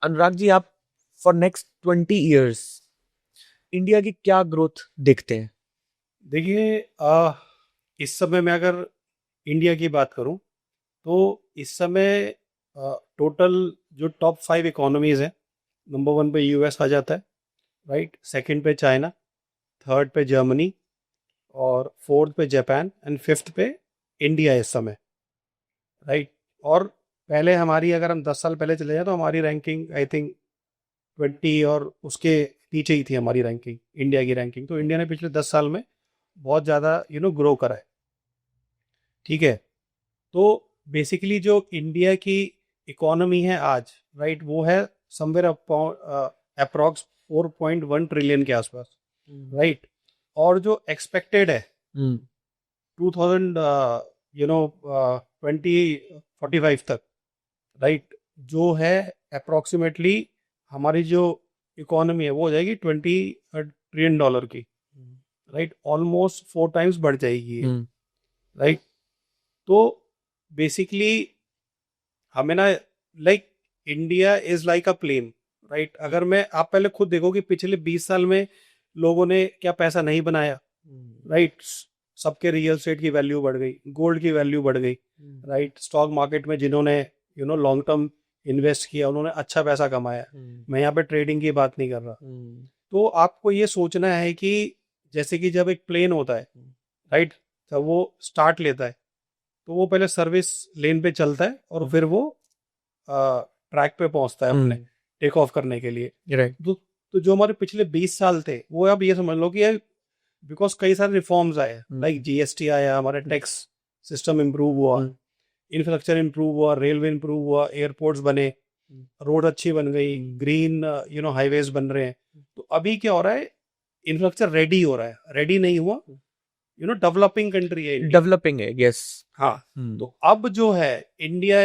अनुराग जी, आप for next 20 years India की क्या ग्रोथ देखते हैं? देखिए, इस समय मैं अगर इंडिया की बात करूं तो इस समय टोटल जो टॉप 5 इकोनॉमीज हैं, नंबर 1 पे यूएस आ जाता है, राइट। सेकंड पे चाइना, थर्ड पे जर्मनी, और फोर्थ पे जापान, एंड फिफ्थ पे इंडिया इस समय, राइट। और पहले हमारी, अगर हम 10 साल पहले चले जाए तो हमारी रैंकिंग आई थिंक 20 और उसके नीचे ही थी हमारी रैंकिंग, इंडिया की रैंकिंग। तो इंडिया ने पिछले 10 साल में बहुत ज़्यादा ग्रो करा है, ठीक है। तो बेसिकली जो इंडिया की इकोनॉमी है आज, राइट, वो है समवेयर अप्रॉक्स 4.1 ट्रिलियन के आसपास, राइट। और जो एक्सपेक्टेड है हम्म 2000 2045 तक, राइट, जो है अप्रोक्सीमेटली हमारी जो इकोनॉमी है वो हो जाएगी $20 ट्रिलियन की, राइट। ऑलमोस्ट 4 टाइम्स बढ़ जाएगी ये, हम्म राइट। तो बेसिकली हमें ना, like, India is like a plane, right. अगर मैं, आप पहले खुद देखो कि पिछले 20 साल में लोगों ने क्या पैसा नहीं बनाया, राइट। सबके रियल एस्टेट की वैल्यू बढ़ गई, गोल्ड की वैल्यू बढ़ गई, राइट। स्टॉक मार्केट में जिन्होंने लॉन्ग टर्म इन्वेस्ट किया उन्होंने अच्छा पैसा कमाया। मैं यहाँ पे ट्रेडिंग की बात नहीं कर रहा। तो आपको ये सोचना है कि जैसे कि जब एक प्लेन होता है, राइट, जब वो स्टार्ट लेता है तो वो पहले सर्विस लेन पे चलता है और फिर वो ट्रैक पे पहुंचता है अपने टेक ऑफ करने के लिए। राइट। तो जो हमारे पिछले 20 साल थे वो, आप ये समझ लो कि बिकॉज कई सारे रिफॉर्म्स आए, लाइक जीएसटी आया, हमारा टैक्स सिस्टम इम्प्रूव हुआ, इंफ्रास्ट्रक्चर इम्प्रूव हुआ, रेलवे इम्प्रूव हुआ, एयरपोर्ट्स बने, रोड अच्छी बन गई, ग्रीन हाईवेज बन रहे हैं। तो अभी क्या हो रहा है, इंफ्रास्ट्रक्चर रेडी हो रहा है, रेडी नहीं हुआ, डेवलपिंग कंट्री है इंडिया। डेवलपिंग है, यस। हाँ। तो अब जो है इंडिया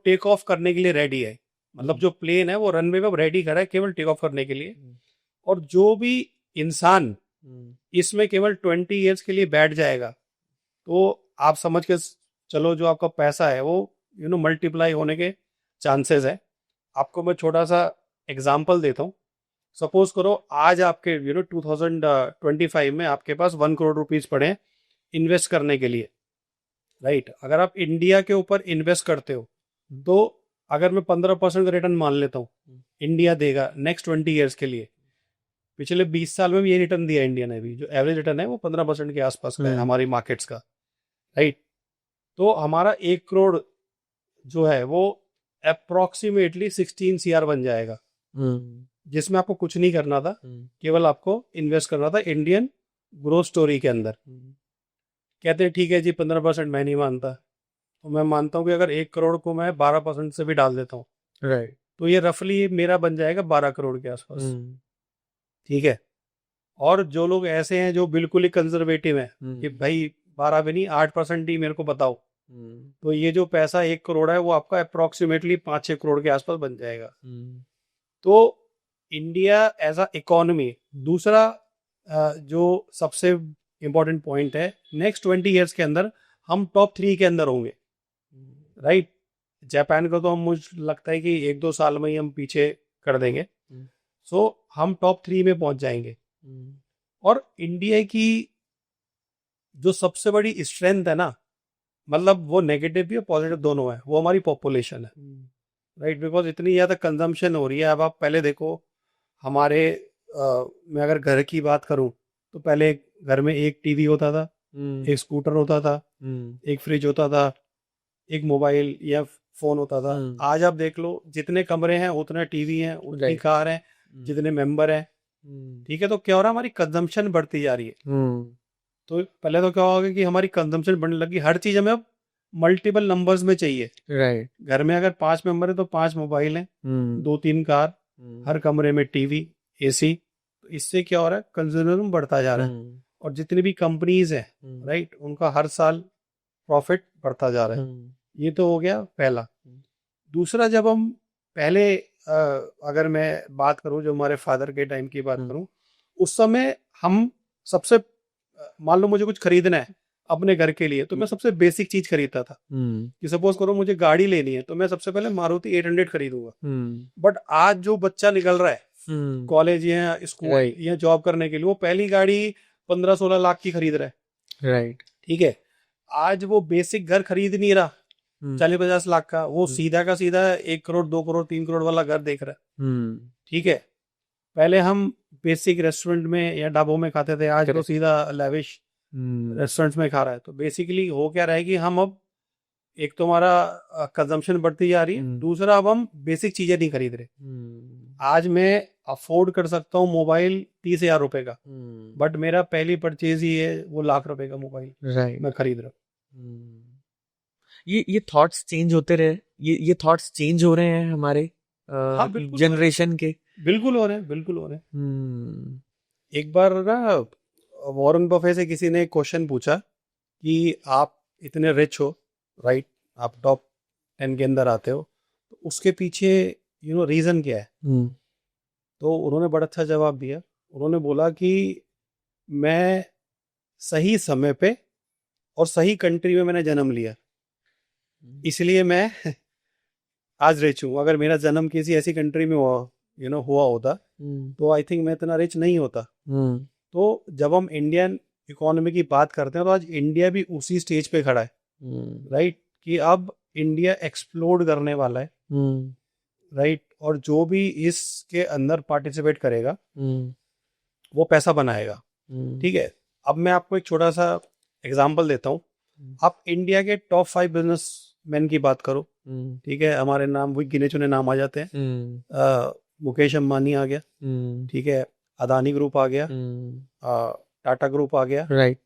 टेक ऑफ करने के लिए रेडी है, मतलब जो प्लेन है वो रनवे पे रेडी करा है केवल टेक ऑफ करने के लिए। और जो भी इंसान इसमें केवल 20 ईयर्स के लिए बैठ जाएगा तो आप समझ के चलो, जो आपका पैसा है वो मल्टीप्लाई होने के चांसेस है। आपको मैं छोटा सा एग्जांपल देता हूँ। सपोज करो आज आपके 2025 में आपके पास 1 करोड़ रुपीज पड़े हैं इन्वेस्ट करने के लिए, राइट। अगर आप इंडिया के ऊपर इन्वेस्ट करते हो तो अगर मैं 15% का रिटर्न मान लेता हूँ इंडिया देगा नेक्स्ट 20 ईयर्स के लिए, पिछले 20 साल में भी ये रिटर्न दिया इंडिया ने भी, जो एवरेज रिटर्न है वो 15% के आसपास का है हमारी मार्केट्स का, राइट। तो हमारा 1 करोड़ जो है वो अप्रोक्सीमेटली 16 CR बन जाएगा, जिसमें आपको कुछ नहीं करना था, केवल आपको इन्वेस्ट करना था इंडियन ग्रोथ स्टोरी के अंदर। कहते हैं ठीक है जी 15%, मैं नहीं मानता। तो मैं मानता हूँ कि अगर 1 करोड़ को मैं 12% से भी डाल देता हूँ, राइट। तो ये रफली मेरा बन जाएगा 12 करोड़ के आसपास, ठीक है। और जो लोग ऐसे हैं जो बिल्कुल ही कंजर्वेटिव हैं कि भाई 12 भी नहीं 8% ही मेरे को बताओ, तो ये जो पैसा 1 करोड़ है वो आपका अप्रोक्सीमेटली 5-6 करोड़ के आसपास बन जाएगा। तो इंडिया एज अ इकोनॉमी, दूसरा जो सबसे इंपॉर्टेंट पॉइंट है, नेक्स्ट 20 ईयर्स के अंदर हम टॉप 3 के अंदर होंगे, राइट। जापान का तो हम, मुझे लगता है कि 1-2 साल में ही हम पीछे कर देंगे। सो हम टॉप 3 में पहुंच जाएंगे। और इंडिया की जो सबसे बड़ी स्ट्रेंथ है ना, मतलब वो नेगेटिव भी और पॉजिटिव दोनों है, वो हमारी पॉपुलेशन है, राइट। बिकॉज इतनी ज़्यादा कंजम्पशन हो रही है। अब आप पहले देखो हमारे, मैं अगर घर की बात करूं तो पहले घर में एक टीवी होता था, एक स्कूटर होता था, एक फ्रिज होता था, एक मोबाइल या फोन होता था। आज आप देख लो जितने कमरे हैं उतने टीवी हैं, उतनी कार हैं, जितने मेंबर हैं, ठीक है। तो क्या हो रहा है, हमारी कंजम्पशन बढ़ती जा रही है। तो पहले तो क्या होगा कि हमारी कंजम्पशन बढ़ने लगी, हर चीज हमें अब मल्टीपल नंबर्स में चाहिए, राइट। घर में अगर 5 मेंबर है तो 5 मोबाइल हैं, 2-3 कार, हर कमरे में टीवी, एसी। तो इससे क्या हो रहा है, कंज्यूमर बढ़ता जा रहा है। और जितनी भी कंपनीज हैं, राइट, उनका हर साल प्रॉफिट बढ़ता जा रहा है। ये तो हो गया पहला। दूसरा, जब हम पहले अगर मैं बात करूं, जो हमारे फादर के टाइम की बात करूं, उस समय हम सबसे मान लो मुझे कुछ खरीदना है, अपने घर के लिए, तो मैं सबसे बेसिक चीज खरीदता था। कि सपोज करो मुझे गाड़ी लेनी है तो मैं सबसे पहले मारुति 800 खरीदूंगा। बट आज जो बच्चा निकल रहा है कॉलेज या स्कूल राइट या जॉब करने के लिए, वो पहली गाड़ी 15-16 लाख की खरीद रहा है। राइट ठीक है, आज वो बेसिक घर खरीद नहीं रहा 40-50 लाख का, वो सीधा का सीधा 1 करोड़ 2 करोड़ 3 करोड़ वाला घर देख रहा है। ठीक है, पहले हम बेसिक रेस्टोरेंट में या ढाबों में खाते थे, आज तो सीधा लेविश रेस्टोरेंट्स में खा रहा है। तो बेसिकली हो क्या रहा है कि हम अब, एक तो हमारा कंजम्पशन बढ़ती जा रही है, दूसरा अब हम बेसिक चीजें नहीं खरीद रहे। आज मैं अफोर्ड कर सकता हूँ मोबाइल 30,000 रुपए का, बट मेरा पहली परचेज ही है वो ₹1,00,000 का मोबाइल राइट मैं खरीद रहा हूँ। ये थॉट्स चेंज होते रहे, ये थॉट्स चेंज हो रहे हैं हमारे हाँ बिल्कुल जनरेशन के। बिल्कुल हो रहे हैं, बिल्कुल हो रहे हैं। एक बार ना वॉरेन बफे से किसी ने एक क्वेश्चन पूछा कि आप इतने रिच हो, राइट, आप टॉप 10 के अंदर आते हो, तो उसके पीछे रीजन क्या है? तो उन्होंने बड़ा अच्छा जवाब दिया। उन्होंने बोला कि मैं सही समय पे और सही कंट्री में मैंने जन्म लिया, इसलिए मैं आज रिच हूँ। अगर मेरा जन्म किसी ऐसी कंट्री में हुआ होता तो आई थिंक मैं इतना रिच नहीं होता। तो जब हम इंडियन इकोनॉमी की बात करते हैं तो आज इंडिया भी उसी स्टेज पे खड़ा है, राइट, कि अब इंडिया एक्सप्लोड करने वाला है, राइट, और जो भी इसके अंदर पार्टिसिपेट करेगा वो पैसा बनाएगा। ठीक है, अब मैं आपको एक छोटा सा एग्जांपल देता हूँ। आप इंडिया के टॉप 5 बिजनेसमैन की बात करो, ठीक है, हमारे नाम वही गिने चुने नाम आ जाते हैं। मुकेश अंबानी आ गया, ठीक है, अदानी ग्रुप आ गया, टाटा ग्रुप आ गया, राइट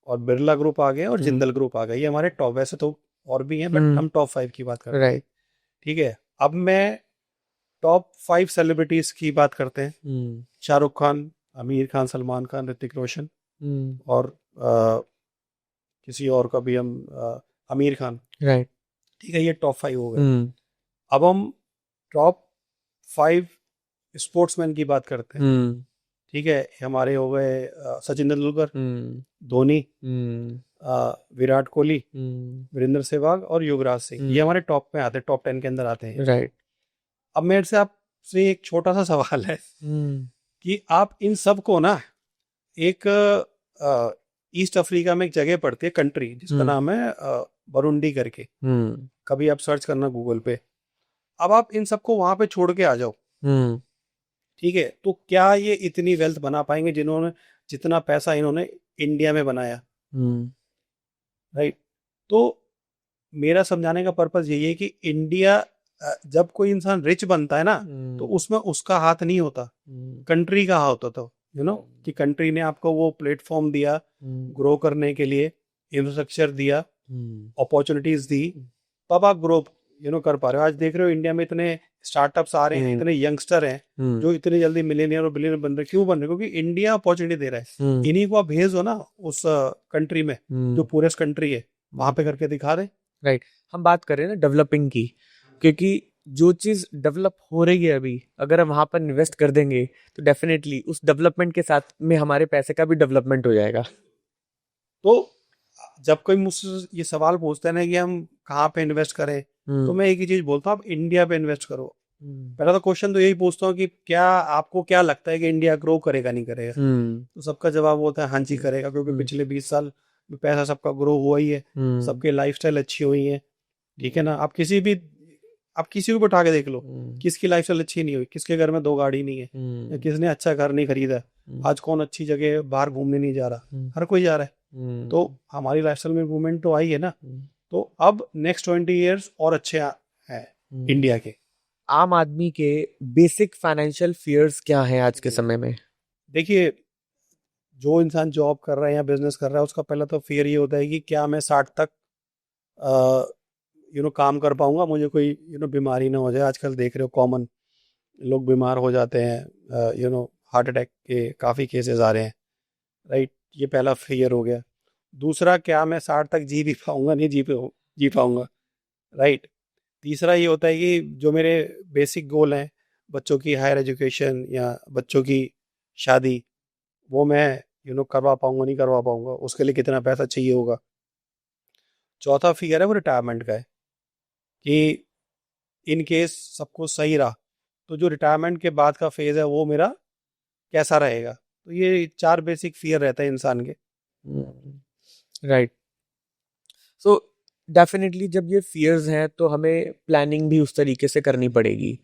और बिरला ग्रुप आ गया, और जिंदल ग्रुप आ गया। ये हमारे टॉप, वैसे तो और भी हैं बट हम टॉप 5 की बात कर रहे हैं। राइट ठीक है, अब मैं टॉप 5 सेलिब्रिटीज की बात करते हैं। शाहरुख खान, आमिर खान, सलमान खान, ऋतिक रोशन, और किसी और का भी हम आमिर खान, राइट ठीक है, ये टॉप 5 हो गए। अब हम टॉप 5 स्पोर्ट्समैन की बात करते हैं। ठीक है, हमारे हो गए सचिन तेंदुलकर, धोनी, विराट कोहली, वीरेंद्र सहवाग और युवराज सिंह। ये हमारे टॉप में आते हैं, टॉप 10 के अंदर आते हैं। राइट अब मेरे से आपसे एक छोटा सा सवाल है कि आप इन सब को ना, एक ईस्ट अफ्रीका में एक जगह पड़ती है, कंट्री जिसका नाम है बरुंडी करके, कभी आप सर्च करना गूगल पे। अब आप इन सबको वहां पे छोड़ के आ जाओ, ठीक है, तो क्या ये इतनी वेल्थ बना पाएंगे जिन्होंने, जितना पैसा इन्होंने इंडिया में बनाया, राइट? तो मेरा समझाने का पर्पस यही है कि इंडिया, जब कोई इंसान रिच बनता है ना, तो उसमें उसका हाथ नहीं होता, कंट्री का हाथ होता, कि कंट्री ने आपको वो प्लेटफॉर्म दिया ग्रो करने के लिए, इंफ्रास्ट्रक्चर दिया, अपॉर्चुनिटीज दी, तब आप ग्रो कर पा रहे हो। आज देख रहे हो इंडिया में इतने स्टार्टअप्स आ रहे हैं, इतने यंगस्टर हैं जो इतने जल्दी मिलियनियर और बिलियनियर बन रहे हैं। क्यों बन रहे हैं? क्योंकि इंडिया अपॉर्चुनिटी दे रहा है। इन्हीं को आप भेजो ना उस कंट्री में, जो पूरेस्ट कंट्री है, वहां पे करके दिखा रहे। राइट, हम बात कर रहे हैं ना डेवलपिंग की, क्योंकि जो चीज डेवलप हो रही है अभी, अगर हम वहां पर इन्वेस्ट कर देंगे तो डेफिनेटली उस डेवलपमेंट के साथ में हमारे पैसे का भी डेवलपमेंट हो जाएगा। तो जब कोई मुझसे ये सवाल पूछता है ना कि हम कहाँ पे इन्वेस्ट करें, तो मैं एक ही चीज बोलता हूँ, आप इंडिया पे इन्वेस्ट करो। पहला तो क्वेश्चन तो यही पूछता हूँ कि क्या आपको क्या लगता है कि इंडिया ग्रो करेगा नहीं करेगा? तो सबका जवाब होता है हाँ जी करेगा, क्योंकि पिछले 20 साल में पैसा सबका ग्रो हुआ ही है, सबके लाइफस्टाइल अच्छी हुई है। ठीक है ना, आप किसी को उठा के देख लो, किसकी लाइफस्टाइल अच्छी नहीं हुई? किसके घर में 2 गाड़ी नहीं है, या किसने अच्छा घर नहीं खरीदा? आज कौन अच्छी जगह बाहर घूमने नहीं जा रहा? हर कोई जा रहा है। तो हमारी लाइफस्टाइल में इम्प्रूवमेंट तो आई है ना। तो अब नेक्स्ट 20 ईयर्स और अच्छे हैं इंडिया के। आम आदमी के बेसिक फाइनेंशियल फियर्स क्या हैं आज के समय में? देखिए, जो इंसान जॉब कर रहा है या बिजनेस कर रहा है, उसका पहला तो फियर ये होता है कि क्या मैं 60 तक काम कर पाऊंगा, मुझे कोई बीमारी ना हो जाए। आजकल देख रहे हो कॉमन लोग बीमार हो जाते हैं, हार्ट अटैक के काफ़ी केसेस आ रहे हैं, राइट? ये पहला फियर हो गया। दूसरा, क्या मैं 60 तक जी भी पाऊंगा? नहीं जी पाऊंगा, राइट? तीसरा ये होता है कि जो मेरे बेसिक गोल हैं, बच्चों की हायर एजुकेशन या बच्चों की शादी, वो मैं करवा पाऊंगा नहीं करवा पाऊंगा, उसके लिए कितना पैसा चाहिए होगा। चौथा फिगर है वो रिटायरमेंट का है कि इन केस सब कुछ सही रहा तो जो रिटायरमेंट के बाद का फेज है वो मेरा कैसा रहेगा। तो ये 4 बेसिक फियर रहता है इंसान के। राइट। सो डेफिनेटली जब ये फियर्स हैं तो हमें प्लानिंग भी उस तरीके से करनी पड़ेगी।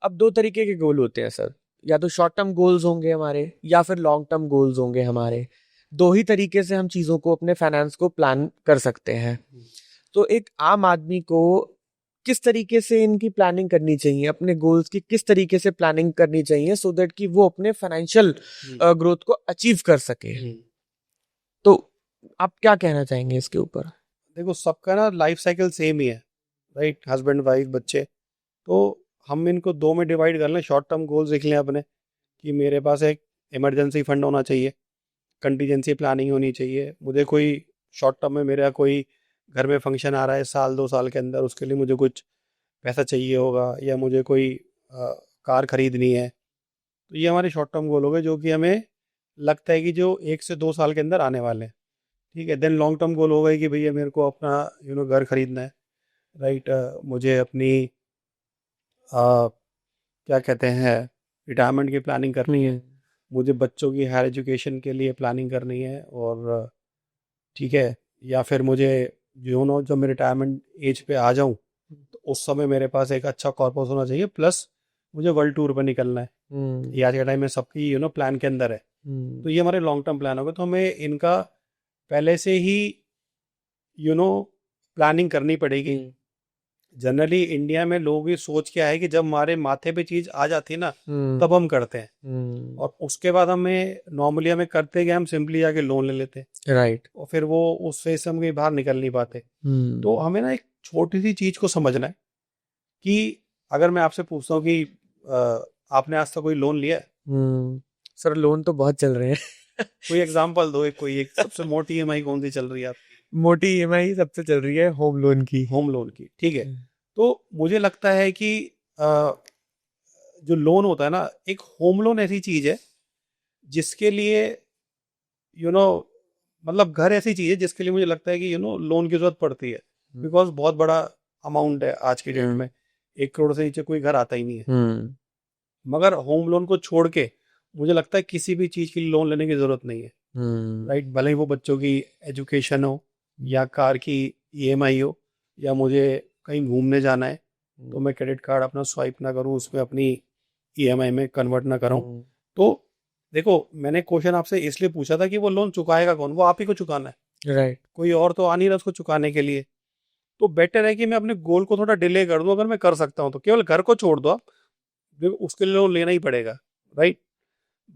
अब 2 तरीके के गोल होते हैं सर, या तो शॉर्ट टर्म गोल्स होंगे हमारे या फिर लॉन्ग टर्म गोल्स होंगे हमारे। 2 ही तरीके से हम चीज़ों को, अपने फाइनेंस को प्लान कर सकते हैं। तो एक आम आदमी को किस तरीके से इनकी प्लानिंग करनी चाहिए, अपने गोल्स की किस तरीके से प्लानिंग करनी चाहिए सो दैट कि वो अपने फाइनेंशियल ग्रोथ को अचीव कर सके। तो आप क्या कहना चाहेंगे इसके ऊपर? देखो सबका ना लाइफ साइकिल सेम ही है, राइट, हस्बैंड वाइफ बच्चे। तो हम इनको 2 में डिवाइड कर लें। शॉर्ट टर्म गोल्स देख लें अपने कि मेरे पास एक इमरजेंसी फंड होना चाहिए, कंटीजेंसी प्लानिंग होनी चाहिए। मुझे कोई शॉर्ट टर्म में मेरा कोई घर में फंक्शन आ रहा है 1-2 साल के अंदर, उसके लिए मुझे कुछ पैसा चाहिए होगा, या मुझे कोई कार खरीदनी है। तो ये हमारे शॉर्ट टर्म गोल हो गए जो कि हमें लगता है कि जो 1 से 2 साल के अंदर आने वाले हैं। ठीक है, देन लॉन्ग टर्म गोल हो गए कि भैया मेरे को अपना घर खरीदना है, राइट, मुझे अपनी क्या कहते हैं रिटायरमेंट की प्लानिंग करनी है, मुझे बच्चों की हायर एजुकेशन के लिए प्लानिंग करनी है। और ठीक है, या फिर मुझे जब मैं रिटायरमेंट एज पे आ जाऊं तो उस समय मेरे पास एक अच्छा कॉर्पस होना चाहिए, प्लस मुझे वर्ल्ड टूर पर निकलना है। ये आज के टाइम में सबकी प्लान के अंदर है। तो ये हमारे लॉन्ग टर्म प्लान हो गए। तो हमें इनका पहले से ही प्लानिंग करनी पड़ेगी। जनरली इंडिया में लोगों की सोच क्या है कि जब हमारे माथे पे चीज आ जाती है ना तब हम करते हैं, और उसके बाद नॉर्मली हमें करते क्या, हम सिंपली जाके लोन ले लेते हैं, राइट। और फिर वो उस फेज से हम कहीं बाहर निकल नहीं पाते। तो हमें ना एक छोटी सी चीज को समझना है कि अगर मैं आपसे पूछता हूँ कि आपने आज तक कोई लोन लिया है? सर लोन तो बहुत चल रहे हैं। कोई एग्जांपल दो, कोई एक सबसे मोटी ईएमआई कौन सी चल रही है आपकी? मोटी ईएमआई सबसे चल रही है होम लोन की। होम लोन की, ठीक है। तो मुझे लगता है कि जो लोन होता है ना, एक होम लोन ऐसी चीज है जिसके लिए मतलब घर ऐसी चीज है जिसके लिए मुझे लगता है कि लोन की जरूरत पड़ती है, बिकॉज बहुत बड़ा अमाउंट है आज की डेट में। 1 करोड़ से नीचे कोई घर आता ही नहीं है। मगर होम लोन को छोड़ के मुझे लगता है किसी भी चीज के लिए लोन लेने की जरूरत नहीं है, राइट। भले ही वो बच्चों की एजुकेशन हो, या कार की ईएमआई हो, या मुझे कहीं घूमने जाना है तो मैं क्रेडिट कार्ड अपना स्वाइप ना करूं, उसमें अपनी ईएमआई में कन्वर्ट ना करूं। तो देखो मैंने क्वेश्चन आपसे इसलिए पूछा था कि वो लोन चुकाएगा कौन, वो आप ही को चुकाना है, राइट। कोई और तो आ नहीं रहा उसको चुकाने के लिए। तो बेटर है कि मैं अपने गोल को थोड़ा डिले कर दूं। अगर मैं कर सकता हूं तो केवल घर को छोड़ दो आप, उसके लिए लोन लेना ही पड़ेगा, राइट।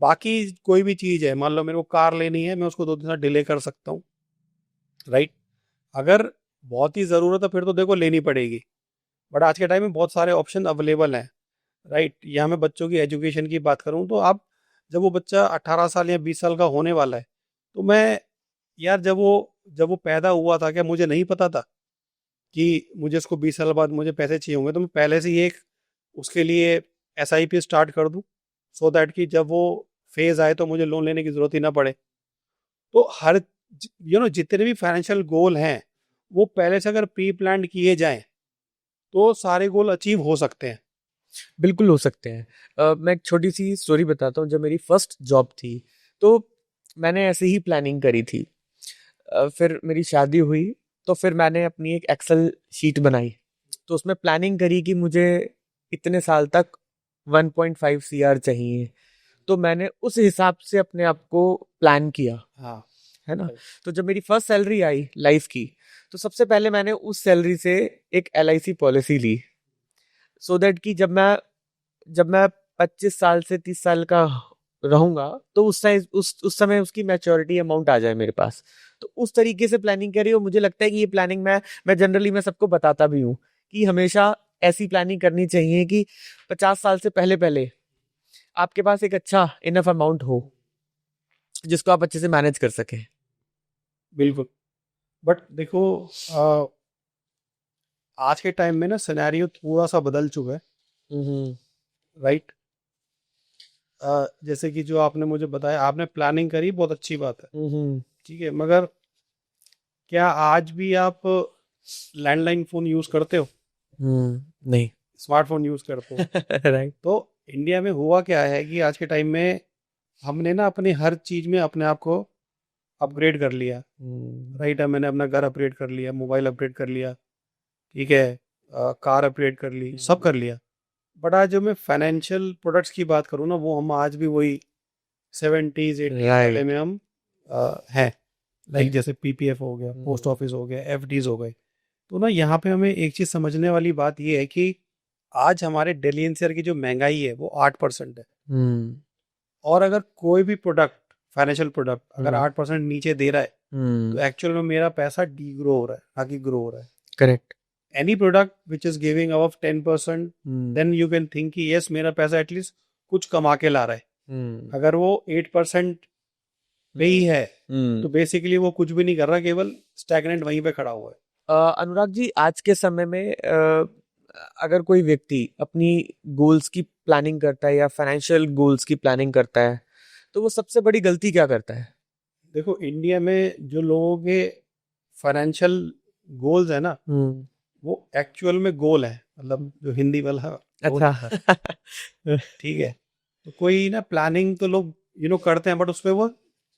बाकी कोई भी चीज है, मान लो मेरे को कार लेनी है, मैं उसको 2 दिन डिले कर सकता हूँ, राइट। अगर बहुत ही जरूरत है फिर तो देखो लेनी पड़ेगी। बट आज के टाइम में बहुत सारे ऑप्शन अवेलेबल हैं, राइट। यहाँ मैं बच्चों की एजुकेशन की बात करूँ तो आप, जब वो बच्चा 18 साल या 20 साल का होने वाला है, तो मैं यार जब वो पैदा हुआ था, क्या मुझे नहीं पता था कि मुझे इसको 20 साल बाद मुझे पैसे चाहिए होंगे? तो मैं पहले से ही एक उसके लिए SIP स्टार्ट कर दूं, सो दैट कि जब वो फेज आए तो मुझे लोन लेने की जरूरत ही ना पड़े। तो हर जितने भी फाइनेंशियल गोल हैं वो पहले से अगर प्री प्लान किए जाएं तो सारे गोल अचीव हो सकते हैं। बिल्कुल हो सकते हैं। मैं एक छोटी सी स्टोरी बताता हूँ। जब मेरी फर्स्ट जॉब थी तो मैंने ऐसे ही प्लानिंग करी थी। फिर मेरी शादी हुई तो फिर मैंने अपनी एक एक्सेल शीट बनाई, तो उसमें प्लानिंग करी कि मुझे इतने साल तक 1.5 CR चाहिए। तो मैंने उस हिसाब से अपने आप को प्लान किया, हाँ, है ना। तो जब मेरी फर्स्ट सैलरी आई लाइफ की, तो सबसे पहले मैंने उस सैलरी से एक LIC पॉलिसी ली, सो दैट कि जब मैं 25 साल से 30 साल का रहूंगा तो उस समय उसकी मैच्योरिटी अमाउंट आ जाए मेरे पास। तो उस तरीके से प्लानिंग करी, और मुझे लगता है कि ये प्लानिंग मैं जनरली मैं सबको बताता भी हूँ कि हमेशा ऐसी प्लानिंग करनी चाहिए कि 50 साल से पहले पहले आपके पास एक अच्छा इनफ अमाउंट हो जिसको आप अच्छे से मैनेज कर सकें। बिल्कुल। बट देखो आज के टाइम में ना सिनेरियो थोड़ा सा बदल चुका है, राइट। जैसे कि जो आपने मुझे बताया, आपने प्लानिंग करी, बहुत अच्छी बात है, ठीक है, मगर क्या आज भी आप लैंडलाइन फोन यूज करते हो, नहीं। स्मार्टफोन यूज करते हो? राइट। तो इंडिया में हुआ क्या है कि आज के टाइम में हमने ना अपने हर चीज में अपने आप को अपग्रेड कर लिया, राइट है, मैंने अपना घर अपग्रेड कर लिया, मोबाइल अपग्रेड कर लिया, ठीक है, कार अपग्रेड कर ली, सब कर लिया। बट आज जो मैं फाइनेंशियल प्रोडक्ट्स की बात करूँ ना, वो हम आज भी वही 70s 80s वाले राइट। में हम हैं, लाइक जैसे पीपीएफ हो गया, पोस्ट ऑफिस हो गया, एफडीज हो गए। तो ना यहाँ पे हमें एक चीज समझने वाली बात ये है कि आज हमारे डेली एनसीआर की जो महंगाई है वो 8% है, और अगर कोई भी प्रोडक्ट, फाइनेंशियल प्रोडक्ट अगर 8% नीचे दे रहा है, तो एक्चुअल में मेरा पैसा डी ग्रो हो रहा है, ना कि ग्रो हो रहा है। Correct. Any product which is giving above 10%, then you can think कि यस मेरा पैसा एटलीस्ट कुछ कमा के ला रहा है। अगर वो 8% पे ही है, तो बेसिकली वो कुछ भी नहीं कर रहा, केवल स्टैग्नेंट वहीं पे खड़ा हुआ है। अनुराग जी, आज के समय में अगर कोई व्यक्ति अपनी गोल्स की प्लानिंग करता है या फाइनेंशियल गोल्स की प्लानिंग करता है, तो वो सबसे बड़ी गलती क्या करता है? देखो, इंडिया में जो लोगों के फाइनेंशियल गोल्स है ना, वो एक्चुअल में गोल है, मतलब जो हिंदी वाला गोल अच्छा। है, ठीक है। तो कोई ना प्लानिंग तो लोग करते हैं, बट उसपे वो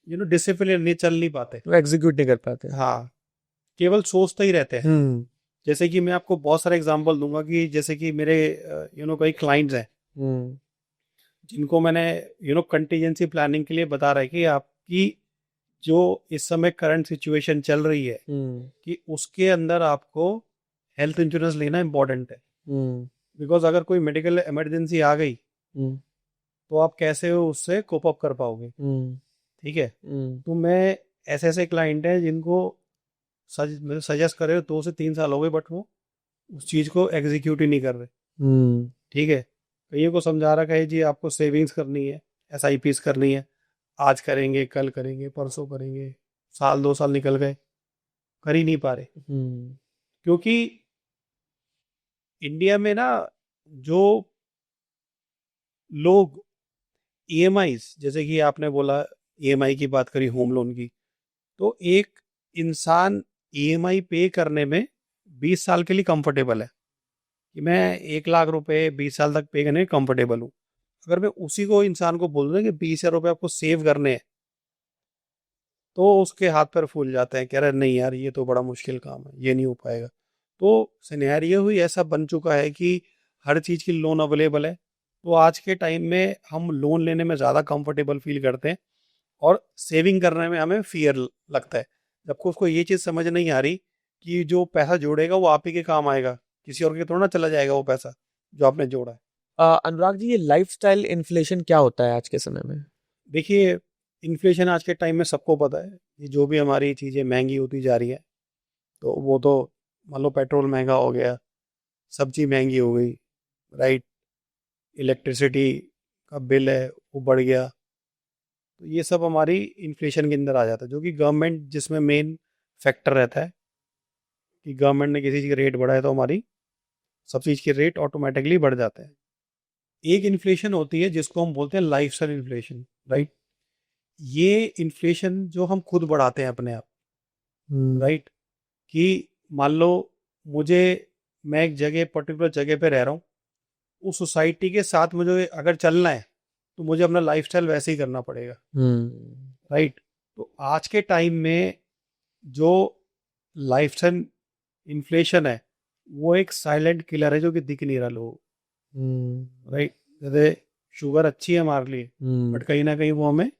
डिसिप्लिन नहीं, चल नहीं पाते, वो एग्जीक्यूट नहीं कर पाते। हाँ, केवल सोचते ही रहते हैं। जैसे कि मैं आपको बहुत सारे एग्जांपल दूंगा कि जैसे कि मेरे कई क्लाइंट्स हैं जिनको मैंने कंटीजेंसी प्लानिंग के लिए बता रहा है कि आपकी जो इस समय करंट सिचुएशन चल रही है, कि उसके अंदर आपको हेल्थ इंश्योरेंस लेना इंपॉर्टेंट है। बिकॉज अगर कोई मेडिकल इमरजेंसी आ गई, तो आप कैसे उससे कोप अप कर पाओगे, ठीक है। तो मैं ऐसे ऐसे क्लाइंट हैं जिनको सजेस्ट करे 2 से 3 साल हो गए, बट वो उस चीज को एग्जीक्यूट ही नहीं कर रहे, ठीक है। कईयों को समझा रहा है जी आपको सेविंग्स करनी है, एसआईपीस करनी है, आज करेंगे, कल करेंगे, परसों करेंगे, साल 2 साल निकल गए, कर ही नहीं पा रहे। क्योंकि इंडिया में ना जो लोग ईएमआई, जैसे कि आपने बोला ईएमआई की बात करी, होम लोन की, तो एक इंसान ईएमआई पे करने में 20 साल के लिए कंफर्टेबल है, कि मैं 1 लाख रुपए 20 साल तक पे करने कंफर्टेबल हूँ। अगर मैं उसी को इंसान को बोल दूँ कि 20 हजार रुपये आपको सेव करने हैं, तो उसके हाथ पैर फूल जाते हैं, कह रहे नहीं यार ये तो बड़ा मुश्किल काम है, ये नहीं हो पाएगा। तो सिनेरियो ही ऐसा बन चुका है कि हर चीज़ की लोन अवेलेबल है, तो आज के टाइम में हम लोन लेने में ज़्यादा कंफर्टेबल फील करते हैं, और सेविंग करने में हमें फियर लगता है, जबकि उसको ये चीज़ समझ नहीं आ रही कि जो पैसा जोड़ेगा वो आप ही के काम आएगा, किसी और के थोड़ा ना चला जाएगा वो पैसा जो आपने जोड़ा है। अनुराग जी, ये लाइफस्टाइल इन्फ्लेशन क्या होता है आज के समय में? देखिए, इन्फ्लेशन आज के टाइम में सबको पता है कि जो भी हमारी चीज़ें महंगी होती जा रही है, तो वो तो मान लो पेट्रोल महंगा हो गया, सब्जी महंगी हो गई, राइट, इलेक्ट्रिसिटी का बिल है वो बढ़ गया, तो ये सब हमारी इन्फ्लेशन के अंदर आ जाता है, जो कि गवर्नमेंट जिसमें मेन फैक्टर रहता है कि गवर्नमेंट ने किसी चीज़ का रेट बढ़ाया तो हमारी सब चीज़ के रेट ऑटोमेटिकली बढ़ जाते हैं। एक इन्फ्लेशन होती है जिसको हम बोलते हैं लाइफस्टाइल इन्फ्लेशन, राइट। ये इन्फ्लेशन जो हम खुद बढ़ाते हैं अपने आप, राइट, कि मान लो मुझे, मैं एक जगह पर्टिकुलर जगह पे रह रहा हूँ, उस सोसाइटी के साथ मुझे अगर चलना है तो मुझे अपना लाइफस्टाइल वैसे ही करना पड़ेगा, राइट। तो आज के टाइम में जो लाइफस्टाइल इन्फ्लेशन है वो एक साइलेंट किलर है जो कि दिख नहीं रहा लोगों को, राइट। जैसे शुगर अच्छी है हमारे लिए, बट कहीं ना कहीं वो हमें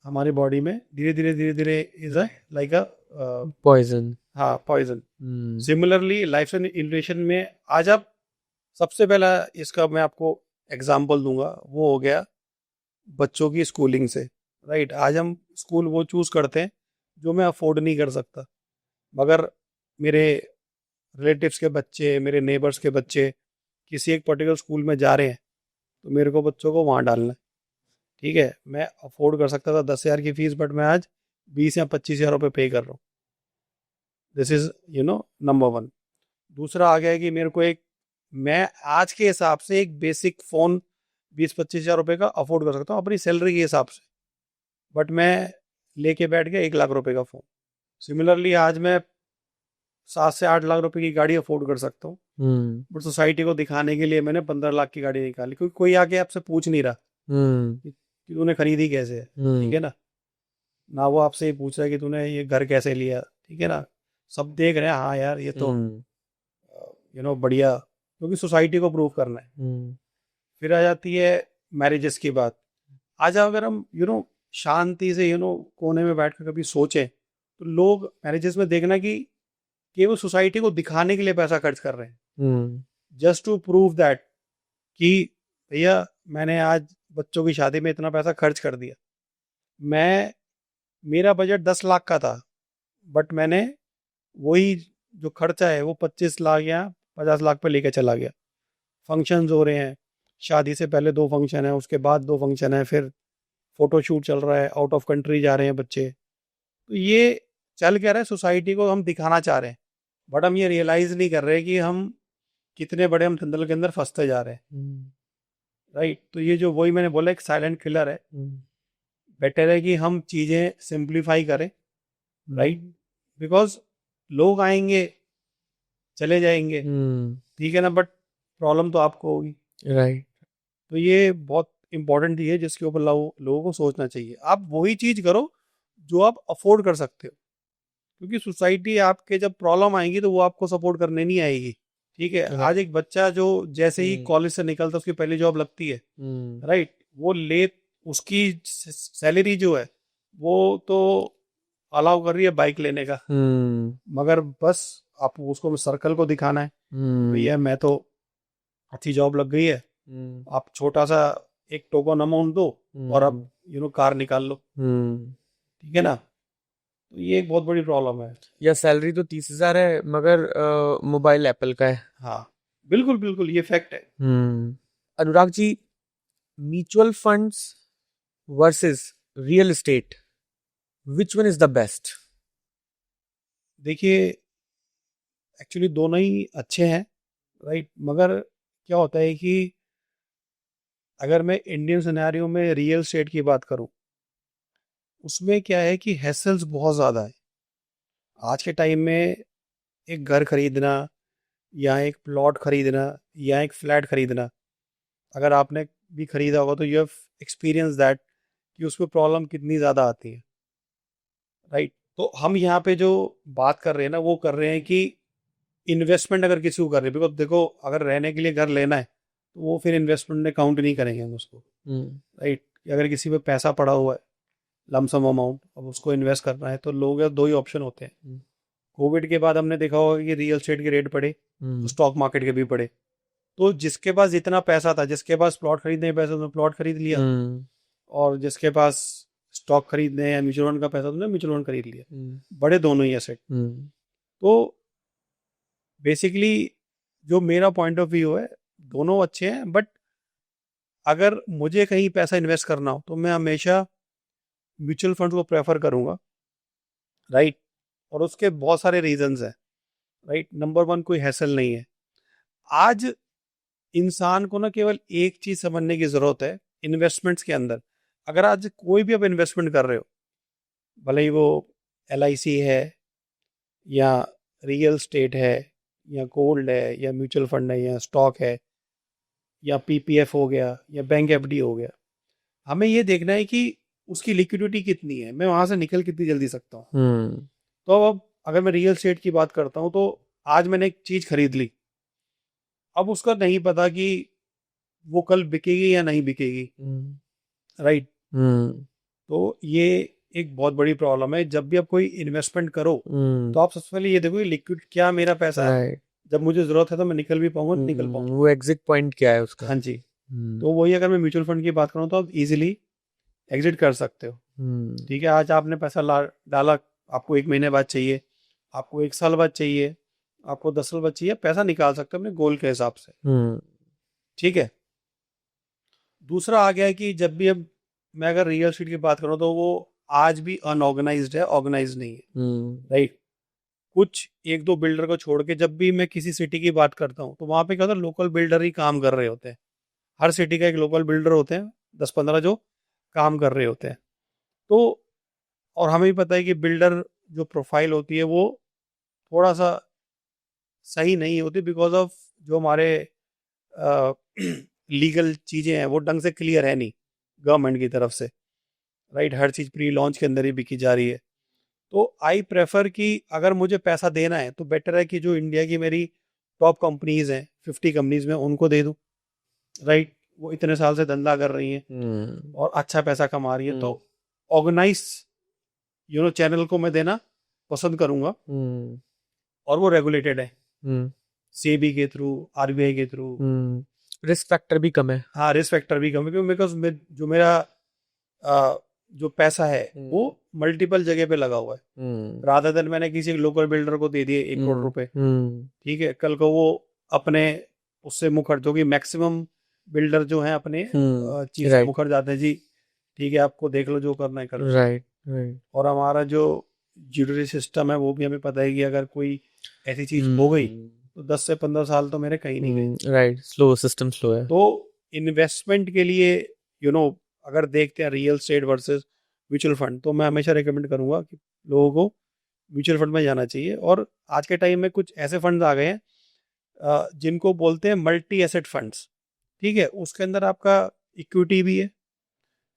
हमारी बॉडी में धीरे धीरे is a like a poison. हाँ, पॉइजन। सिमिलरली लाइफस्टाइल इन्फ्लेशन में आज आप, सबसे पहला इसका मैं आपको एग्जांपल दूंगा, वो हो गया बच्चों की स्कूलिंग से, राइट। आज हम स्कूल वो चूज करते हैं जो मैं अफोर्ड नहीं कर सकता, मगर मेरे रिलेटिव्स के बच्चे, मेरे नेबर्स के बच्चे किसी एक पर्टिकुलर स्कूल में जा रहे हैं, तो मेरे को बच्चों को वहाँ डालना है, ठीक है। मैं अफोर्ड कर सकता था 10 हजार की फीस, बट मैं आज 20 या 25 हजार रुपये पे कर रहा हूँ। This is number one. दूसरा आ गया है कि मेरे को एक, मैं आज के हिसाब से एक बेसिक फ़ोन 20-25 हज़ार रुपये का अफोर्ड कर सकता हूँ अपनी सैलरी के हिसाब से, बट मैं लेके बैठ गया 1 लाख रुपए का फ़ोन। सिमिलरली आज मैं 7 से 8 लाख रुपए की गाड़ी अफोर्ड कर सकता हूँ, बट सोसाइटी को दिखाने के लिए मैंने 15 लाख की गाड़ी निकाली, क्योंकि कोई आके आपसे पूछ नहीं रहा कि तूने खरीदी कैसे है, ठीक है ना वो आपसे ये पूछ रहा है कि तूने ये घर कैसे लिया, ठीक है ना। सब देख रहे हैं, हाँ यार ये तो बढ़िया, क्योंकि सोसाइटी को प्रूव करना है। फिर आ जाती है मैरिजेस की बात। आज अगर हम शांति से कोने में बैठ कर कभी सोचें, तो लोग मैरिजेस में देखना कि वो सोसाइटी को दिखाने के लिए पैसा खर्च कर रहे हैं, जस्ट टू प्रूव दैट कि भैया मैंने आज बच्चों की शादी में इतना पैसा खर्च कर दिया। मेरा बजट 10 लाख का था, बट मैंने वही जो खर्चा है वो 25 लाख या 50 लाख पे लेके चला गया। फंक्शंस हो रहे हैं, शादी से पहले 2 फंक्शन है, उसके बाद 2 फंक्शन है, फिर फोटो शूट चल रहा है, आउट ऑफ कंट्री जा रहे हैं बच्चे। तो ये चल क्या रहा है, सोसाइटी को हम दिखाना चाह रहे हैं, बट हम ये रियलाइज नहीं कर रहे कि हम कितने बड़े हम धंधल के अंदर फंसते जा रहे हैं, राइट। तो ये जो वही मैंने बोला एक साइलेंट किलर है। बेटर है कि हम चीज़ें सिंप्लीफाई करें, राइट, बिकॉज लोग आएंगे चले जाएंगे, ठीक है ना, बट प्रॉब्लम तो आपको होगी, राइट। तो ये बहुत इंपॉर्टेंट चीज़ है जिसके ऊपर लोगों को सोचना चाहिए। आप वही चीज़ करो जो आप अफोर्ड कर सकते हो, क्योंकि सोसाइटी आपके जब प्रॉब्लम आएगी तो वो आपको सपोर्ट करने नहीं आएगी, ठीक है। आज एक बच्चा जो जैसे ही कॉलेज से निकलता उसकी पहली जॉब लगती है, राइट, वो उसकी सैलरी जो है वो तो अलाउ कर रही है बाइक लेने का, मगर बस आप उसको सर्कल को दिखाना है, भैया मैं तो अच्छी जॉब लग गई है, आप छोटा सा एक टोकन अमाउंट दो और आप कार निकाल लो, ठीक है ना। तो ये एक बहुत बड़ी प्रॉब्लम है। या सैलरी तो 30,000 है मगर मोबाइल एप्पल का है। हाँ बिल्कुल बिल्कुल, ये फैक्ट है। Anurag ji, mutual funds versus real estate, which one is the best? देखिए एक्चुअली दोनों ही अच्छे हैं, राइट, मगर क्या होता है कि अगर मैं इंडियन सिनेरियो में रियल एस्टेट की बात करूं, उसमें क्या है कि हैसल्स बहुत ज़्यादा है। आज के टाइम में एक घर खरीदना या एक प्लॉट खरीदना या एक फ्लैट खरीदना, अगर आपने भी खरीदा होगा तो यू हैव एक्सपीरियंस दैट कि उसमें प्रॉब्लम कितनी ज़्यादा आती है, राइट। तो हम यहाँ पे जो बात कर रहे हैं ना वो कर रहे हैं कि इन्वेस्टमेंट अगर किसी को कर रहे हैं, बिकॉज देखो अगर रहने के लिए घर लेना है तो वो फिर इन्वेस्टमेंट में काउंट नहीं करेंगे हम उसको, राइट। अगर किसी पे पैसा पड़ा हुआ है लमसम अमाउंट, अब उसको इन्वेस्ट करना है, तो लोग या 2 ही ऑप्शन होते हैं। कोविड के बाद हमने देखा होगा कि रियल एस्टेट के रेट बढ़े, तो स्टॉक मार्केट के भी बढ़े, तो जिसके पास जितना पैसा था, जिसके पास प्लॉट खरीदने का पैसा उसने प्लॉट खरीद लिया, और जिसके पास स्टॉक खरीदने या म्यूचुअल फंड का पैसा उसने म्यूचुअल फंड खरीद लिया, बड़े दोनों ही एसेट। तो बेसिकली जो मेरा पॉइंट ऑफ व्यू है, दोनों अच्छे हैं, बट अगर मुझे कहीं पैसा इन्वेस्ट करना हो तो मैं हमेशा म्यूचुअल फंड को प्रेफर करूंगा, राइट। और उसके बहुत सारे रीजंस हैं, राइट। नंबर 1, कोई हैसल नहीं है। आज इंसान को ना केवल एक चीज समझने की जरूरत है इन्वेस्टमेंट्स के अंदर। अगर आज कोई भी आप इन्वेस्टमेंट कर रहे हो, भले ही वो LIC है या रियल स्टेट है या गोल्ड है या म्यूचुअल फंड है या स्टॉक है या PPF हो गया या बैंक FD हो गया, हमें ये देखना है कि उसकी लिक्विडिटी कितनी है, मैं वहां से निकल कितनी जल्दी सकता हूँ। तो अब अगर मैं रियल एस्टेट की बात करता हूँ, तो आज मैंने एक चीज खरीद ली, अब उसका नहीं पता कि वो कल बिकेगी या नहीं बिकेगी, राइट। तो ये एक बहुत बड़ी प्रॉब्लम है। जब भी आप कोई इन्वेस्टमेंट करो तो आप सबसे पहले ये देखो लिक्विड क्या मेरा पैसा है, जब मुझे जरूरत है तो मैं निकल भी पाऊंगा, निकल पाऊंगा, वो एग्जिट पॉइंट क्या है उसका। हाँ जी। तो वही अगर मैं म्यूचुअल फंड की बात करूँ तो आप इजीली एग्जिट कर सकते हो, ठीक है। आज आपने पैसा डाला, आपको 1 महीने बाद चाहिए, आपको 1 साल बाद चाहिए, आपको 10 साल बाद चाहिए, पैसा निकाल सकते हो अपने गोल के हिसाब से, ठीक है। दूसरा आ गया है कि जब भी अब मैं अगर रियल एस्टेट की बात करूं तो वो आज भी अनऑर्गेनाइज्ड है, ऑर्गेनाइज नहीं है, राइट। कुछ 1-2 बिल्डर को छोड़ के जब भी मैं किसी सिटी की बात करता हूँ तो वहां पे क्या होता है, लोकल बिल्डर ही काम कर रहे होते हैं, हर सिटी का एक लोकल बिल्डर होते हैं 10-15 जो काम कर रहे होते हैं। तो और हमें भी पता है कि बिल्डर जो प्रोफाइल होती है वो थोड़ा सा सही नहीं होती, बिकॉज ऑफ जो हमारे लीगल चीज़ें हैं वो ढंग से क्लियर है नहीं गवर्नमेंट की तरफ से, राइट। हर चीज़ प्री लॉन्च के अंदर ही बिकी जा रही है। तो आई प्रेफर कि अगर मुझे पैसा देना है तो बेटर है कि जो इंडिया की मेरी टॉप कंपनीज हैं 50 कंपनीज में उनको दे दूं, राइट। वो इतने साल से धंधा कर रही हैं और अच्छा पैसा कमा रही है, तो ऑर्गेनाइज चैनल को मैं देना पसंद करूंगा। और वो रेगुलेटेड है सेबी के थ्रू, आरबीआई के थ्रू। रिस्क फैक्टर भी कम है। हाँ, रिस्क फैक्टर भी कम है, क्योंकि बिकॉज जो मेरा जो पैसा है वो मल्टीपल जगह पे लगा हुआ है, रादर देन मैंने किसी लोकल बिल्डर को दे दिए 1 करोड़ रुपए, ठीक है, कल को वो अपने उससे मुखर, जो कि मैक्सिमम बिल्डर जो हैं अपने चीज से मुखर जाते हैं, जी ठीक है आपको देख लो जो करना है कर लो, राइट। और हमारा जो ज्यूडिशरी सिस्टम है वो भी हमें पता है कि अगर कोई ऐसी चीज हो गई तो 10 से 15 साल तो मेरे कहीं नहीं गए। राइट, स्लो सिस्टम, स्लो है। तो इन्वेस्टमेंट के लिए अगर देखते हैं real estate versus mutual fund, तो मैं हमेशा रिकमेंड करूंगा कि लोगों को म्यूचुअल फंड में जाना चाहिए। और आज के टाइम में कुछ ऐसे फंड आ गए हैं जिनको बोलते हैं मल्टी एसेट फंड्स, ठीक है। उसके अंदर आपका इक्विटी भी है,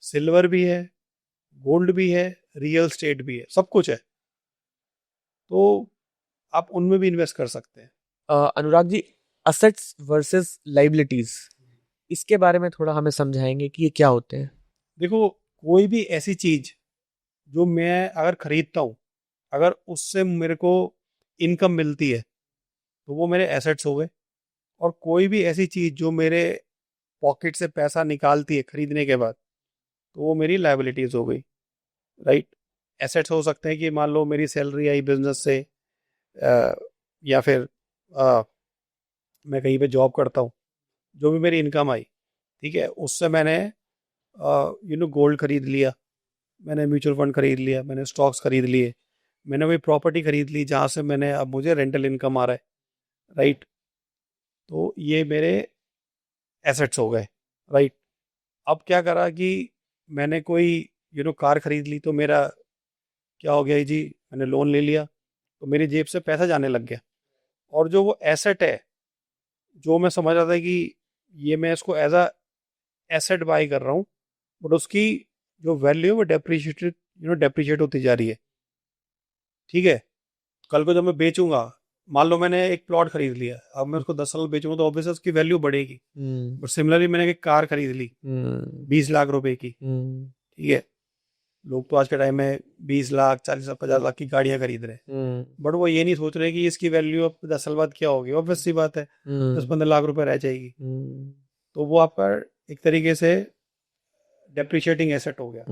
सिल्वर भी है, गोल्ड भी है, रियल एस्टेट भी है, सब कुछ है। तो आप उनमें भी इन्वेस्ट कर सकते हैं। Anurag ji, assets versus liabilities, इसके बारे में थोड़ा हमें समझाएंगे कि ये क्या होते हैं? देखो, कोई भी ऐसी चीज जो मैं अगर खरीदता हूँ, अगर उससे मेरे को इनकम मिलती है तो वो मेरे एसेट्स हो गए। और कोई भी ऐसी चीज जो मेरे पॉकेट से पैसा निकालती है खरीदने के बाद, तो वो मेरी लायबिलिटीज हो गई, राइट। एसेट्स हो सकते हैं कि मान लो मेरी सैलरी आई बिजनेस से, या फिर मैं कहीं पे जॉब करता हूँ, जो भी मेरी इनकम आई, ठीक है, उससे मैंने गोल्ड खरीद लिया, मैंने म्यूचुअल फंड खरीद लिया, मैंने स्टॉक्स खरीद लिए, मैंने कोई प्रॉपर्टी खरीद ली जहाँ से मैंने अब मुझे रेंटल इनकम आ रहा है, राइट। तो ये मेरे एसेट्स हो गए, राइट। अब क्या करा कि मैंने कोई कार खरीद ली, तो मेरा क्या हो गया जी, मैंने लोन ले लिया, तो मेरी जेब से पैसा जाने लग गया। और जो वो एसेट है, जो मैं समझ रहा था कि ये मैं इसको एज अ एसेट बाय कर रहा हूँ, बट उसकी जो वैल्यू है वो डेप्रिशिएट होती जा रही है, ठीक है। कल को जब मैं बेचूंगा, मान लो मैंने एक प्लॉट खरीद लिया, अब मैं उसको 10 साल बेचूंगा तो ऑब्वियसली उसकी वैल्यू बढ़ेगी। बट सिमिलरली मैंने एक कार खरीद ली 20 लाख रुपए की, ठीक है। लोग तो आज के टाइम में 20 लाख 40 लाख 50 लाख की गाड़ियां खरीद रहे हैं, बट वो ये नहीं सोच रहे कि इसकी वैल्यू अब 10 साल बाद क्या होगी। ऑब्वियस सी बात है, 10-15 लाख रुपए रह जाएगी। तो वो आपका एक तरीके से डेप्रिशिएटिंग एसेट हो गया।